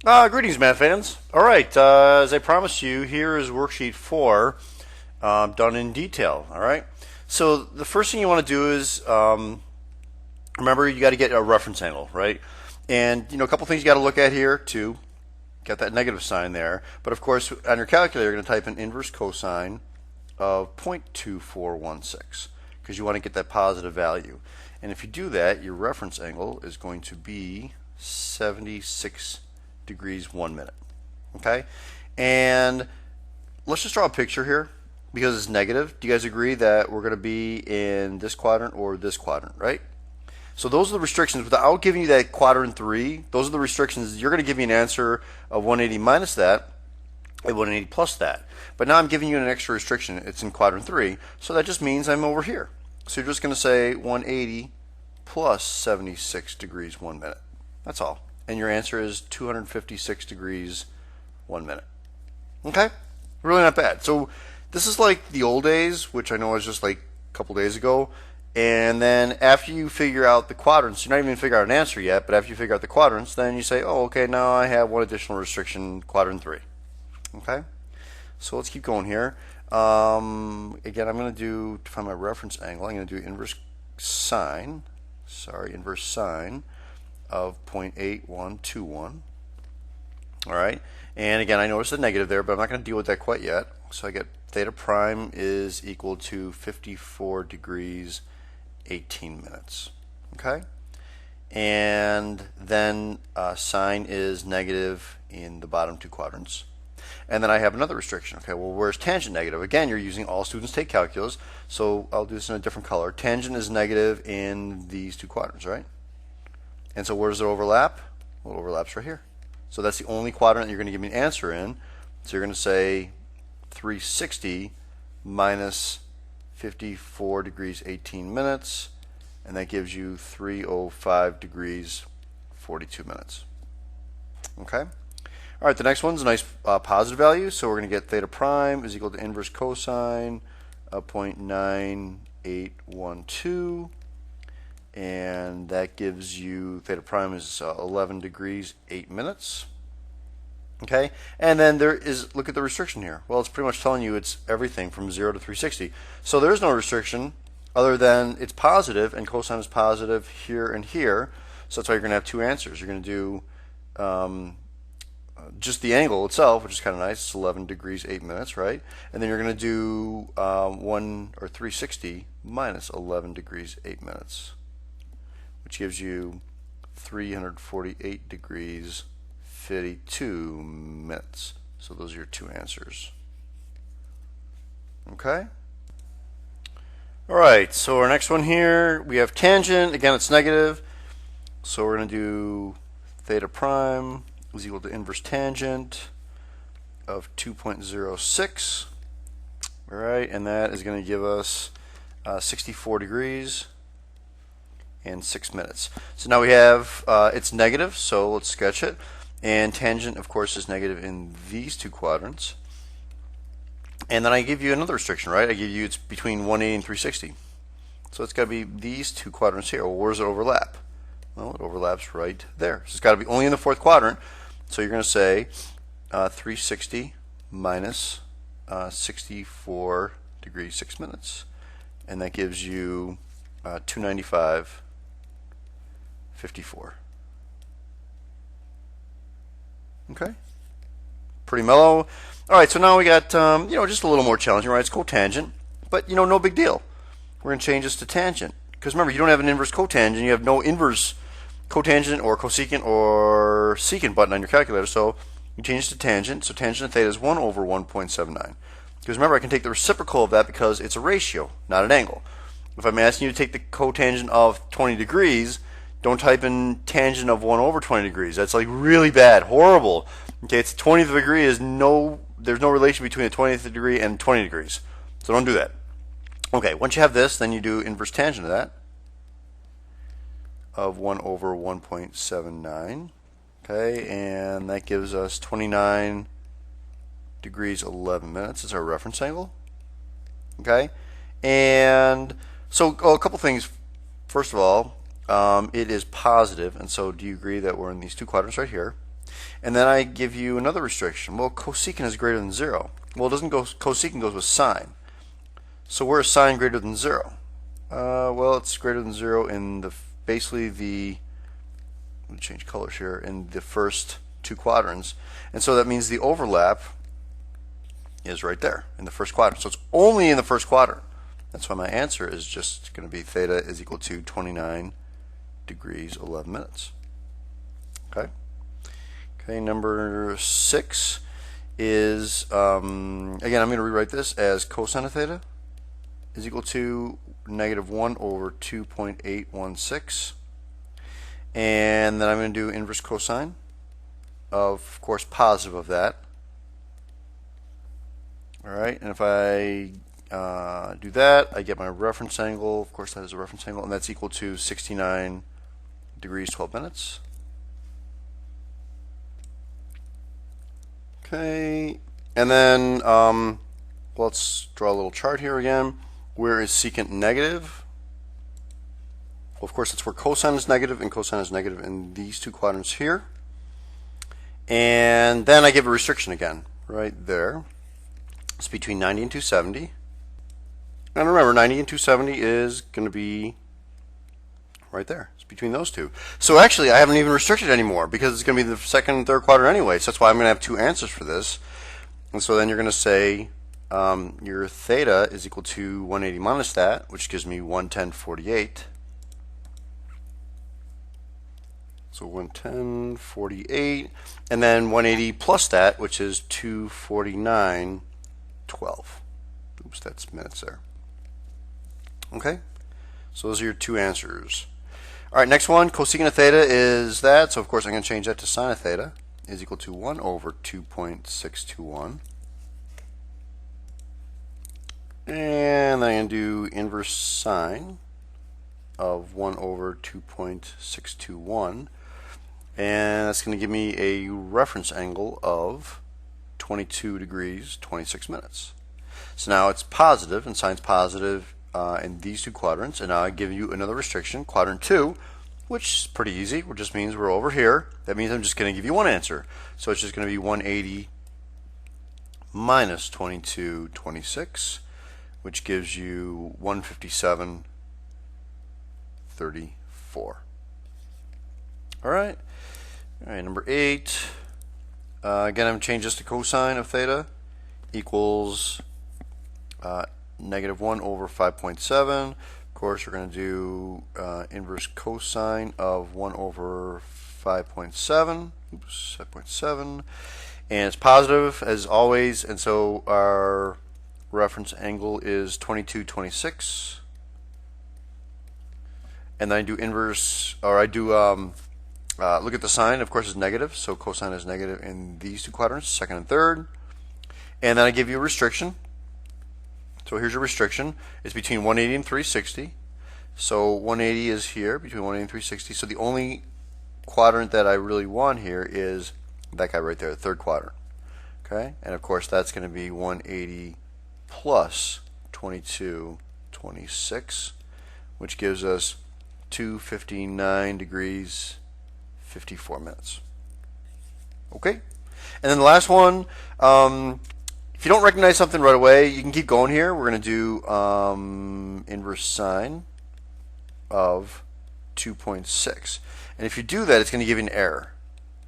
Greetings, math fans. All right, as I promised you, here is worksheet 4 done in detail. All right, so the first thing you want to do is remember you got to get a reference angle, right? And a couple things you got to look at here too. Got that negative sign there, but of course on your calculator you're going to type in inverse cosine of 0.2416 because you want to get that positive value. And if you do that, your reference angle is going to be 76 degrees 1 minute. Okay, and let's just draw a picture here because it's negative. Do you guys agree that we're going to be in this quadrant or this quadrant, right? So those are the restrictions. Without giving you that quadrant 3, those are the restrictions. You're going to give me an answer of 180 minus that and 180 plus that. But now I'm giving you an extra restriction. It's in quadrant 3, so that just means I'm over here. So you're just going to say 180 plus 76 degrees 1 minute. That's all. And your answer is 256 degrees 1 minute. Okay? Really not bad. So this is like the old days, which I know was just like a couple days ago. And then after you figure out the quadrants, you're not even figure out an answer yet, but after you figure out the quadrants, then you say, oh, okay, now I have one additional restriction, quadrant 3. Okay? So let's keep going here. Again, I'm going to find my reference angle, I'm going to do inverse sine of 0.8121. All right, and again, I noticed the negative there, but I'm not going to deal with that quite yet. So I get theta prime is equal to 54 degrees 18 minutes. Okay, and then sine is negative in the bottom 2 quadrants. And then I have another restriction. Okay, well, where's tangent negative? Again, you're using all students take calculus, so I'll do this in a different color. Tangent is negative in these 2 quadrants, right? And so where does it overlap? Well, it overlaps right here. So that's the only quadrant that you're going to give me an answer in. So you're going to say 360 minus 54 degrees 18 minutes, and that gives you 305 degrees 42 minutes. Okay? All right, the next one's a nice positive value, so we're going to get theta prime is equal to inverse cosine of 0.9812, and that gives you theta prime is 11 degrees 8 minutes. Okay, and then there is, look at the restriction here. Well, it's pretty much telling you it's everything from 0 to 360. So there's no restriction other than it's positive, and cosine is positive here and here. So that's why you're going to have 2 answers. You're going to do just the angle itself, which is kind of nice. It's 11 degrees 8 minutes, right? And then you're going to do 360 minus 11 degrees 8 minutes, which gives you 348 degrees 52 minutes. So those are your 2 answers. Okay? All right, so our next one here, we have tangent. Again, it's negative. So we're going to do theta prime is equal to inverse tangent of 2.06. All right, and that is going to give us 64 degrees and 6 minutes. So now we have, it's negative, so let's sketch it. And tangent, of course, is negative in these 2 quadrants. And then I give you another restriction, right? I give you it's between 180 and 360. So it's got to be these 2 quadrants here. Well, where does it overlap? Well, it overlaps right there. So it's got to be only in the 4th quadrant. So you're going to say 360 minus 64 degrees 6 minutes. And that gives you 295.54. Okay, pretty mellow. All right, so now we got just a little more challenging, right? It's cotangent, but no big deal. We're going to change this to tangent because remember, you don't have an inverse cotangent. You have no inverse cotangent or cosecant or secant button on your calculator, so you change it to tangent. So tangent of theta is 1 over 1.79. Because remember, I can take the reciprocal of that because it's a ratio, not an angle. If I'm asking you to take the cotangent of 20 degrees, don't type in tangent of 1 over 20 degrees. That's like really bad, horrible. Okay, it's 20th degree is there's no relation between a 20th degree and 20 degrees. So don't do that. Okay, once you have this, then you do inverse tangent of that of 1 over 1.79. Okay, and that gives us 29 degrees 11 minutes. It's our reference angle. Okay, and so a couple things. First of all, it is positive, and so do you agree that we're in these 2 quadrants right here? And then I give you another restriction. Well, cosecant is greater than 0. Well, it doesn't go, cosecant goes with sine. So where is sine greater than 0? Well, it's greater than 0 in basically let me change colors here, in the first two quadrants. And so that means the overlap is right there in the first quadrant. So it's only in the first quadrant. That's why my answer is just going to be theta is equal to 29 degrees 11 minutes. Okay. Okay, number 6 is, again, I'm going to rewrite this as cosine of theta is equal to negative 1 over 2.816. And then I'm going to do inverse cosine of course, positive of that. All right, and if I do that, I get my reference angle. Of course, that is a reference angle, and that's equal to 69 degrees 12 minutes. Okay, and then let's draw a little chart here again. Where is secant negative? Well, of course, it's where cosine is negative, and cosine is negative in these two quadrants here. And then I give a restriction again, right there. It's between 90 and 270. And remember, 90 and 270 is going to be right there. It's between those two. So actually, I haven't even restricted anymore because it's going to be the second and third quadrant anyway. So that's why I'm going to have two answers for this. And so then you're going to say your theta is equal to 180 minus that, which gives me 110.48. So 110.48, and then 180 plus that, which is 249.12. Oops, that's minutes there. Okay, so those are your two answers. All right, next one, cosecant of theta is that. So of course I'm going to change that to sine of theta is equal to 1 over 2.621. And then I'm going to do inverse sine of 1 over 2.621. And that's going to give me a reference angle of 22 degrees 26 minutes. So now it's positive, and sine's positive in these two quadrants. And now I give you another restriction, quadrant 2, which is pretty easy. It just means we're over here. That means I'm just going to give you one answer. So it's just going to be 180 minus 22.26, which gives you 157.34. All right. All right, number 8. Again, I'm going to change this to cosine of theta equals negative 1 over 5.7. Of course, we're going to do inverse cosine of 1 over 5.7. Oops, 5.7. And it's positive as always, and so our reference angle is 22.26. And then I do inverse, or I do look at the sign. Of course, it's negative, so cosine is negative in these two quadrants, second and third. And then I give you a restriction. So here's your restriction. It's between 180 and 360. So 180 is here, between 180 and 360. So the only quadrant that I really want here is that guy right there, the third quadrant. Okay, and of course that's going to be 180 plus 22.26, which gives us 259 degrees 54 minutes. Okay, and then the last one, if you don't recognize something right away, you can keep going here. We're going to do inverse sine of 2.6, and if you do that, it's going to give you an error.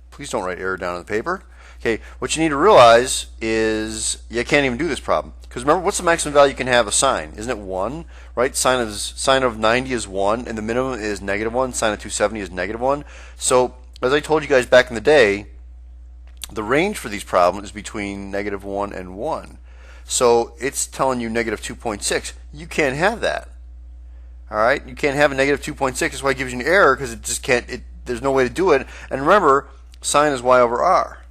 Please don't write error down on the paper. Okay, what you need to realize is you can't even do this problem. Because remember, what's the maximum value you can have of sine? Isn't it 1? Right? Sine of 90 is 1, and the minimum is negative 1. Sine of 270 is negative 1. So, as I told you guys back in the day, the range for these problems is between negative 1 and 1. So, it's telling you negative 2.6. You can't have that. Alright? You can't have a negative 2.6. That's why it gives you an error, because it just can't, there's no way to do it. And remember, sine is y over r.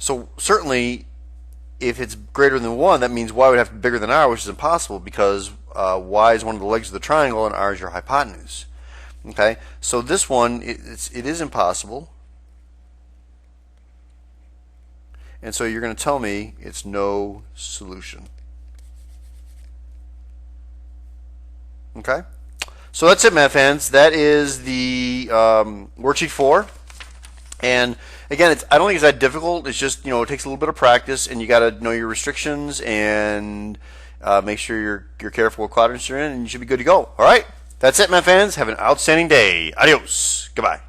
So certainly, if it's greater than 1, that means y would have to be bigger than r, which is impossible because y is one of the legs of the triangle and r is your hypotenuse. Okay, so this one, it is impossible. And so you're going to tell me it's no solution. Okay, so that's it, math fans. That is the worksheet 4. And again, I don't think it's that difficult. It's just, it takes a little bit of practice, and you got to know your restrictions and make sure you're careful what quadrants you're in, and you should be good to go. All right, that's it, my fans. Have an outstanding day. Adios. Goodbye.